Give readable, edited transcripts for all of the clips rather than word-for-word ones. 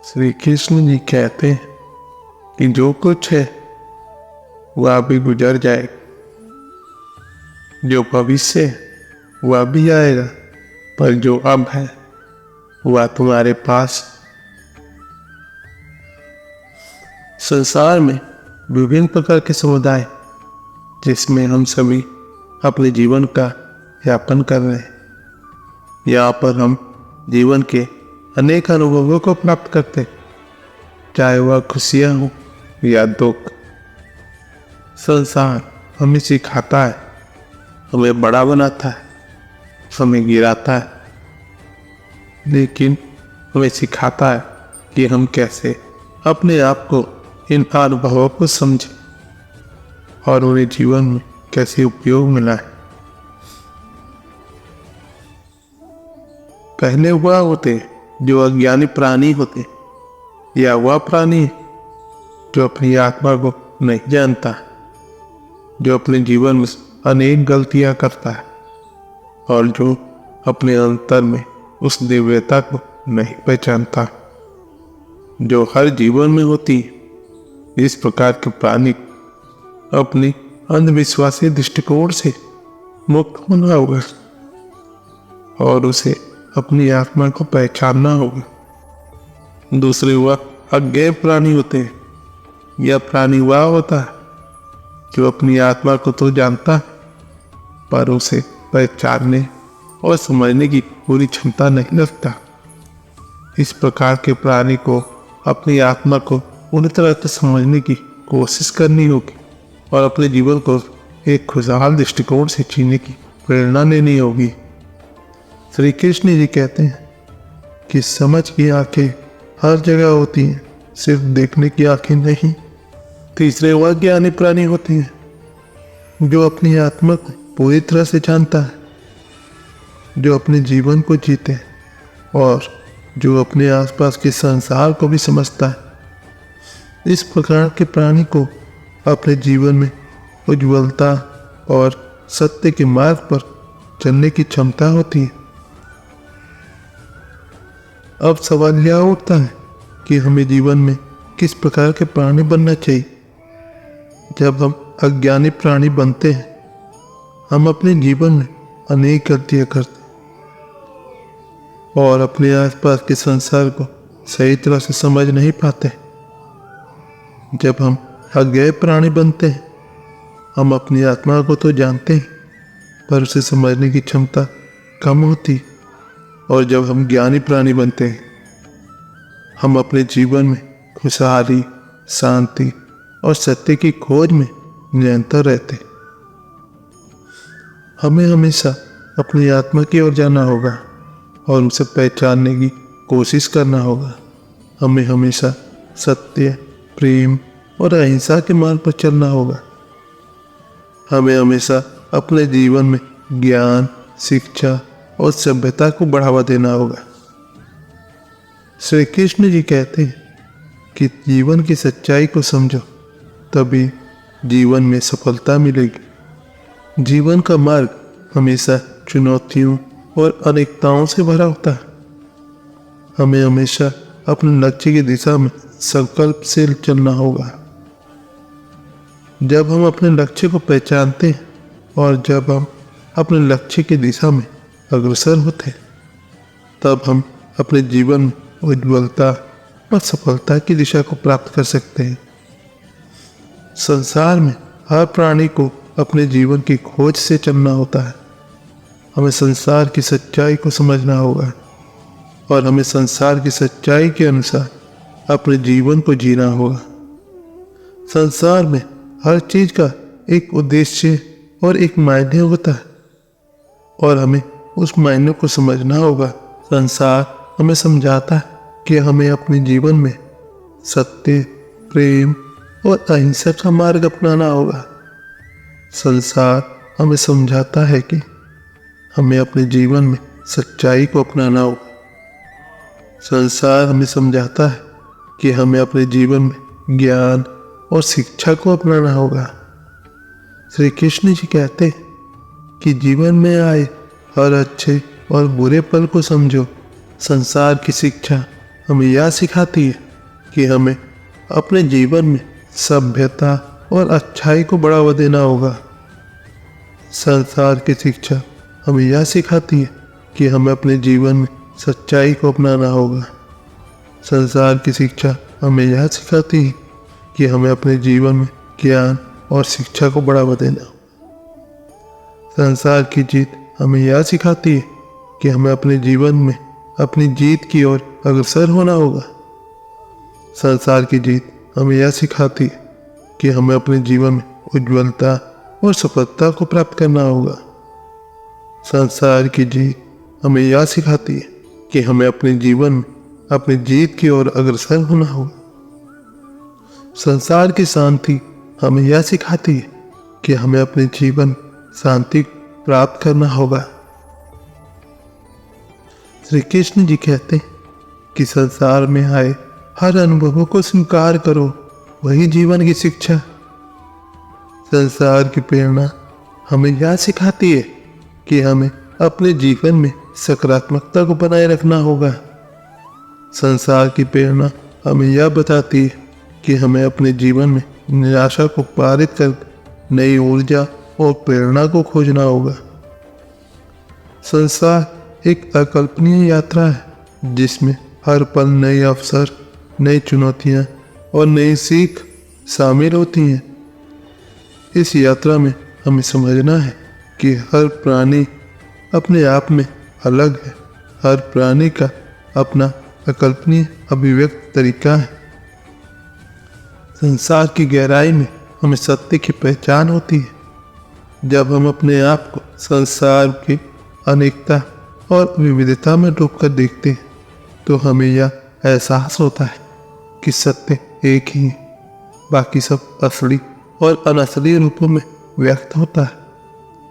श्री कृष्ण जी कहते हैं कि जो कुछ है वह भी गुजर जाएगा, जो भविष्य है वह भी आएगा, पर जो अब है वह तुम्हारे पास। संसार में विभिन्न प्रकार के समुदाय जिसमें हम सभी अपने जीवन का यापन कर रहे हैं। यहाँ पर हम जीवन के अनेक अनुभवों को प्राप्त करते, चाहे वह खुशियाँ हो या दुख। संसार हमें सिखाता है, हमें बड़ा बनाता है, हमें गिराता है, लेकिन हमें सिखाता है कि हम कैसे अपने आप को इन अनुभवों को समझें और उन्हें जीवन में कैसे उपयोग में लाएं। पहले वह होते जो अज्ञानी प्राणी होते, या वह प्राणी जो अपनी आत्मा को नहीं जानता, जो अपने जीवन में अनेक गलतियां करता है और जो अपने अंतर में उस दिव्यता को नहीं पहचानता जो हर जीवन में होती है। इस प्रकार के प्राणी अपनी अंधविश्वासी दृष्टिकोण से मुक्त होना होगा और उसे अपनी आत्मा को पहचानना होगा। दूसरे वह अज्ञेय प्राणी होते हैं। यह प्राणी वह होता है जो अपनी आत्मा को तो जानता है, पर उसे पहचानने और समझने की पूरी क्षमता नहीं रखता। इस प्रकार के प्राणी को अपनी आत्मा को पूरी तरह से समझने की कोशिश करनी होगी और अपने जीवन को एक खुशहाल दृष्टिकोण से जीने की प्रेरणा लेनी होगी। श्री कृष्ण जी कहते हैं कि समझ की आंखें हर जगह होती हैं, सिर्फ देखने की आंखें नहीं। तीसरे वह ज्ञानी प्राणी होते हैं जो अपनी आत्मा को पूरी तरह से जानता है, जो अपने जीवन को जीते हैं और जो अपने आसपास के संसार को भी समझता है। इस प्रकार के प्राणी को अपने जीवन में उज्ज्वलता और सत्य के मार्ग पर चलने की क्षमता होती है। अब सवाल यह उठता है कि हमें जीवन में किस प्रकार के प्राणी बनना चाहिए। जब हम अज्ञानी प्राणी बनते हैं, हम अपने जीवन में अनेक गलतियां करते और अपने आसपास के संसार को सही तरह से समझ नहीं पाते। जब हम अज्ञेय प्राणी बनते हैं, हम अपनी आत्मा को तो जानते हैं, पर उसे समझने की क्षमता कम होती। और जब हम ज्ञानी प्राणी बनते हैं, हम अपने जीवन में खुशहाली, शांति और सत्य की खोज में निरंतर रहते। हमें हमेशा अपनी आत्मा की ओर जाना होगा और उसे पहचानने की कोशिश करना होगा। हमें हमेशा सत्य, प्रेम और अहिंसा के मार्ग पर चलना होगा। हमें हमेशा अपने जीवन में ज्ञान, शिक्षा और सभ्यता को बढ़ावा देना होगा। श्री कृष्ण जी कहते हैं कि जीवन की सच्चाई को समझो, तभी जीवन में सफलता मिलेगी। जीवन का मार्ग हमेशा चुनौतियों और अनेकताओं से भरा होता है। हमें हमेशा अपने लक्ष्य की दिशा में संकल्प से चलना होगा। जब हम अपने लक्ष्य को पहचानते हैं और जब हम अपने लक्ष्य की दिशा में अग्रसर होते हैं, तब हम अपने जीवन में उज्ज्वलता और सफलता की दिशा को प्राप्त कर सकते हैं। संसार में हर प्राणी को अपने जीवन की खोज से चलना होता है। हमें संसार की सच्चाई को समझना होगा और हमें संसार की सच्चाई के अनुसार अपने जीवन को जीना होगा। संसार में हर चीज का एक उद्देश्य और एक मायने होता है और हमें उस मायने को समझना होगा। संसार हमें समझाता है कि हमें अपने जीवन में सत्य, प्रेम और अहिंसा का मार्ग अपनाना होगा। संसार हमें समझाता है कि हमें अपने जीवन में सच्चाई को अपनाना होगा। संसार हमें समझाता है कि हमें अपने जीवन में ज्ञान और शिक्षा को अपनाना होगा। श्री कृष्ण जी कहते हैं कि जीवन में आए हर अच्छे और बुरे पल को समझो। संसार की शिक्षा हमें यह सिखाती है कि हमें अपने जीवन में सभ्यता और अच्छाई को बढ़ावा देना होगा। संसार की शिक्षा हमें यह सिखाती है कि हमें अपने जीवन में सच्चाई को अपनाना होगा। संसार की शिक्षा हमें यह सिखाती है कि हमें अपने जीवन में ज्ञान और शिक्षा को बढ़ावा देना होगा। संसार की जीत हमें यह सिखाती है कि हमें अपने जीवन में अपनी जीत की ओर अग्रसर होना होगा। संसार की जीत हमें यह सिखाती है कि हमें अपने जीवन में उज्ज्वलता और सफलता को प्राप्त करना होगा। संसार की जीत हमें यह सिखाती है कि हमें अपने जीवन में अपनी जीत की ओर अग्रसर होना होगा। संसार की शांति हमें यह सिखाती है कि हमें अपने जीवन शांति प्राप्त करना होगा। श्री कृष्ण जी कहते हैं कि संसार में आए हर अनुभवों को स्वीकार करो, वही जीवन की शिक्षा। संसार की प्रेरणा हमें यह सिखाती है कि हमें अपने जीवन में सकारात्मकता को बनाए रखना होगा। संसार की प्रेरणा हमें यह बताती है कि हमें अपने जीवन में निराशा को पारित कर नई ऊर्जा और प्रेरणा को खोजना होगा। संसार एक अकल्पनीय यात्रा है जिसमें हर पल नए अवसर, नई चुनौतियां और नई सीख शामिल होती हैं। इस यात्रा में हमें समझना है कि हर प्राणी अपने आप में अलग है। हर प्राणी का अपना अकल्पनीय अभिव्यक्त तरीका है। संसार की गहराई में हमें सत्य की पहचान होती है। जब हम अपने आप को संसार की अनेकता और विविधता में डूबकर देखते हैं तो हमें यह एहसास होता है कि सत्य एक ही है, बाकी सब असली और अनअसली रूपों में व्यक्त होता है।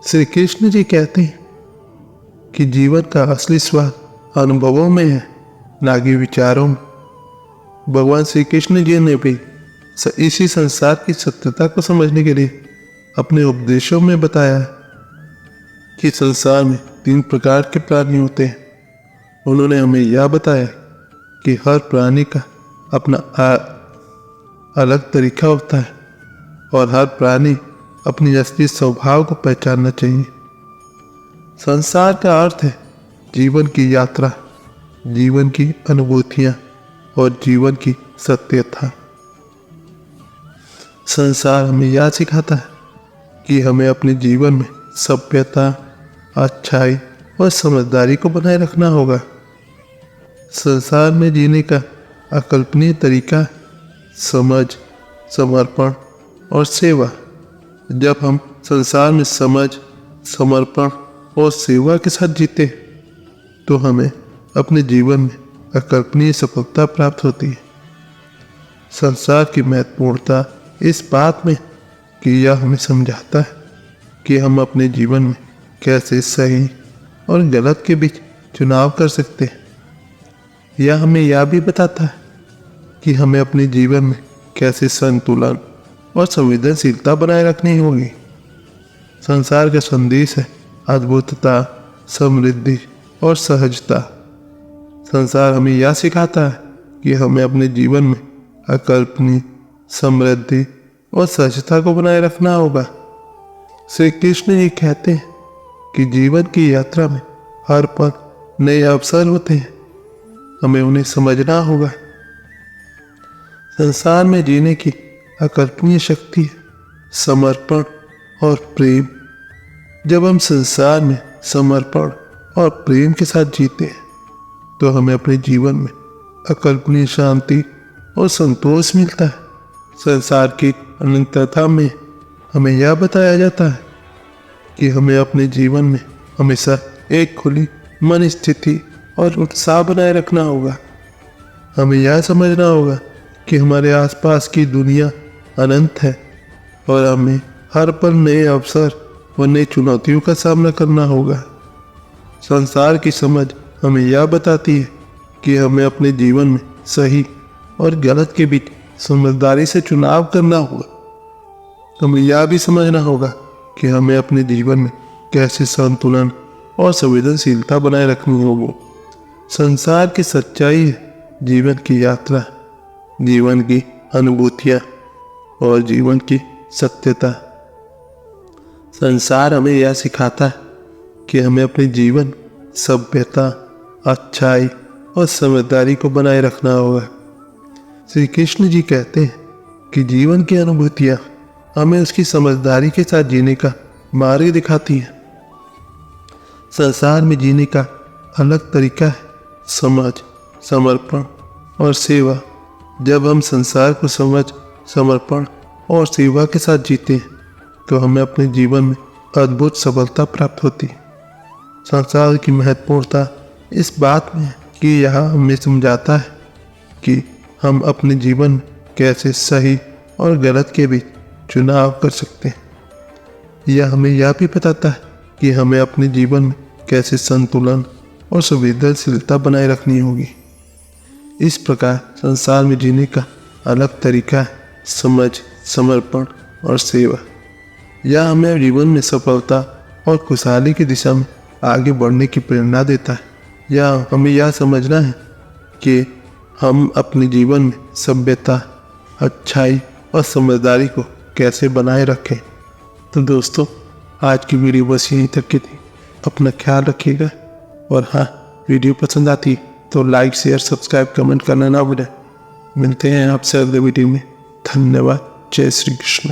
श्री कृष्ण जी कहते हैं कि जीवन का असली स्वाद अनुभवों में है, ना कि विचारों में। भगवान श्री कृष्ण जी ने भी इसी संसार की सत्यता को समझने के लिए अपने उपदेशों में बताया है कि संसार में 3 प्रकार के प्राणी होते हैं। उन्होंने हमें यह बताया कि हर प्राणी का अपना अलग तरीका होता है और हर प्राणी अपनी असली स्वभाव को पहचानना चाहिए। संसार का अर्थ है जीवन की यात्रा, जीवन की अनुभूतियाँ और जीवन की सत्यता। संसार हमें यह सिखाता है कि हमें अपने जीवन में सभ्यता, अच्छाई और समझदारी को बनाए रखना होगा। संसार में जीने का अकल्पनीय तरीका है समझ, समर्पण और सेवा। जब हम संसार में समझ, समर्पण और सेवा के साथ जीते तो हमें अपने जीवन में अकल्पनीय सफलता प्राप्त होती है। संसार की महत्वपूर्णता इस बात में कि यह हमें समझाता है कि हम अपने जीवन में कैसे सही और गलत के बीच चुनाव कर सकते हैं। यह हमें यह भी बताता है कि हमें अपने जीवन में कैसे संतुलन और संवेदनशीलता बनाए रखनी होगी। संसार का संदेश है अद्भुतता, समृद्धि और सहजता। संसार हमें यह सिखाता है कि हमें अपने जीवन में अकल्पनीय समृद्धि और सहजता को बनाए रखना होगा। श्री कृष्ण जी कहते हैं कि जीवन की यात्रा में हर पल नए अवसर होते हैं, हमें उन्हें समझना होगा। संसार में जीने की अकल्पनीय शक्ति है समर्पण और प्रेम। जब हम संसार में समर्पण और प्रेम के साथ जीते हैं तो हमें अपने जीवन में अकल्पनीय शांति और संतोष मिलता है। संसार की अनंतता में हमें यह बताया जाता है कि हमें अपने जीवन में हमेशा एक खुली मन स्थिति और उत्साह बनाए रखना होगा। हमें यह समझना होगा कि हमारे आसपास की दुनिया अनंत है और हमें हर पल नए अवसर और नई चुनौतियों का सामना करना होगा। संसार की समझ हमें यह बताती है कि हमें अपने जीवन में सही और गलत के बीच समझदारी से चुनाव करना होगा। हमें यह भी समझना होगा कि हमें अपने जीवन में कैसे संतुलन और संवेदनशीलता बनाए रखनी होगी। संसार की सच्चाई है जीवन की यात्रा, जीवन की अनुभूतियाँ और जीवन की सत्यता। संसार हमें यह सिखाता है कि हमें अपने जीवन सभ्यता, अच्छाई और समझदारी को बनाए रखना होगा। श्री कृष्ण जी कहते हैं कि जीवन की अनुभूतियाँ हमें उसकी समझदारी के साथ जीने का मार्ग दिखाती है। संसार में जीने का अलग तरीका है, समझ, समर्पण और सेवा। जब हम संसार को समझ, समर्पण और सेवा के साथ जीते हैं तो हमें अपने जीवन में अद्भुत सफलता प्राप्त होती है। संसार की महत्वपूर्णता इस बात में है कि यह हमें समझाता है कि हम अपने जीवन में कैसे सही और गलत के बीच चुनाव कर सकते हैं। यह हमें यह भी बताता है कि हमें अपने जीवन में कैसे संतुलन और संवेदनशीलता बनाए रखनी होगी। इस प्रकार संसार में जीने का अलग तरीका है, समझ, समर्पण और सेवा। यह हमें जीवन में सफलता और खुशहाली की दिशा में आगे बढ़ने की प्रेरणा देता है। यह हमें यह समझना है कि हम अपने जीवन में सभ्यता, अच्छाई और समझदारी को कैसे बनाए रखें। तो दोस्तों, आज की वीडियो बस यहीं तक की थी। अपना ख्याल रखिएगा और हाँ, वीडियो पसंद आती तो लाइक, शेयर, सब्सक्राइब, कमेंट करना ना भूलें। मिलते हैं आपसे अगले वीडियो में। धन्यवाद। जय श्री कृष्ण।